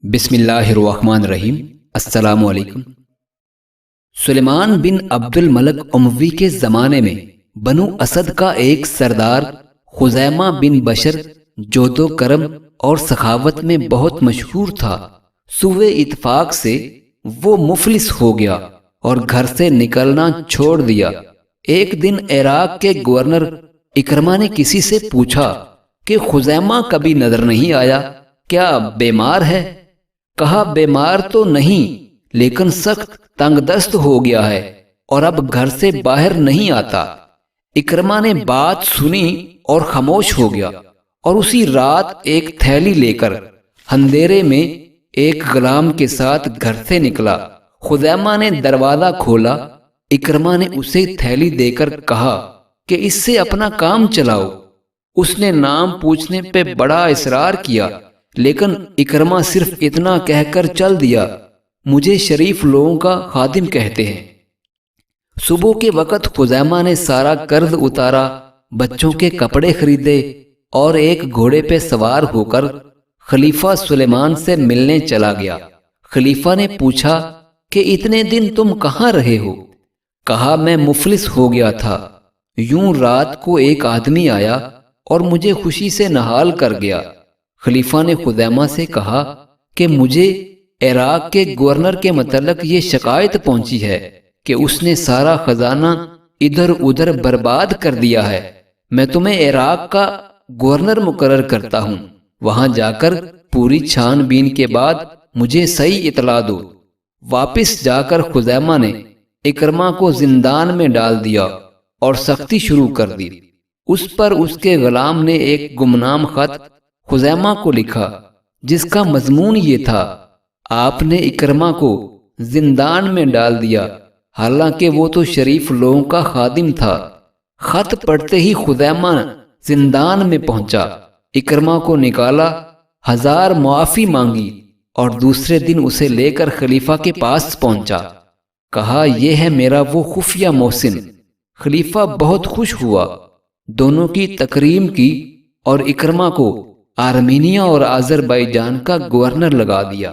بسم اللہ الرحمن الرحیم۔ السلام علیکم۔ سلیمان بن عبد الملک اموی کے زمانے میں بنو اسد کا ایک سردار خزیمہ بن بشر جود و کرم اور سخاوت میں بہت مشہور تھا۔ سوء اتفاق سے وہ مفلس ہو گیا اور گھر سے نکلنا چھوڑ دیا۔ ایک دن عراق کے گورنر اکرمہ نے کسی سے پوچھا کہ خزیمہ کبھی نظر نہیں آیا، کیا بیمار ہے؟ کہا بیمار تو نہیں، لیکن سخت تنگ دست ہو گیا ہے اور اب گھر سے باہر نہیں آتا۔ اکرمہ نے بات سنی اور خاموش ہو گیا اور اسی رات ایک تھیلی لے کر اندھیرے میں ایک غلام کے ساتھ گھر سے نکلا۔ خزیمہ نے دروازہ کھولا۔ اکرمہ نے اسے تھیلی دے کر کہا کہ اس سے اپنا کام چلاؤ۔ اس نے نام پوچھنے پہ بڑا اصرار کیا، لیکن اکرمہ صرف اتنا کہہ کر چل دیا، مجھے شریف لوگوں کا خادم کہتے ہیں۔ صبح کے وقت خزیمہ نے سارا قرض اتارا، بچوں کے کپڑے خریدے اور ایک گھوڑے پہ سوار ہو کر خلیفہ سلیمان سے ملنے چلا گیا۔ خلیفہ نے پوچھا کہ اتنے دن تم کہاں رہے ہو؟ کہا میں مفلس ہو گیا تھا، یوں رات کو ایک آدمی آیا اور مجھے خوشی سے نہال کر گیا۔ خلیفہ نے خزیمہ سے کہا کہ مجھے عراق کے گورنر کے متعلق یہ شکایت پہنچی ہے کہ اس نے سارا خزانہ ادھر ادھر برباد کر دیا ہے۔ میں تمہیں عراق کا گورنر مقرر کرتا ہوں، وہاں جا کر پوری چھان بین کے بعد مجھے صحیح اطلاع دو۔ واپس جا کر خزیمہ نے اکرمہ کو زندان میں ڈال دیا اور سختی شروع کر دی۔ اس پر اس کے غلام نے ایک گمنام خط خزیمہ کو لکھا، جس کا مضمون یہ تھا، آپ نے اکرمہ کو زندان میں ڈال دیا، حالانکہ وہ تو شریف لوگوں کا خادم تھا۔ خط پڑھتے ہی خزیمہ زندان میں پہنچا، اکرمہ کو نکالا، 1000 معافی مانگی اور دوسرے دن اسے لے کر خلیفہ کے پاس پہنچا۔ کہا یہ ہے میرا وہ خفیہ محسن۔ خلیفہ بہت خوش ہوا، دونوں کی تکریم کی اور اکرمہ کو آرمینیا اور آذربائیجان کا گورنر لگا دیا۔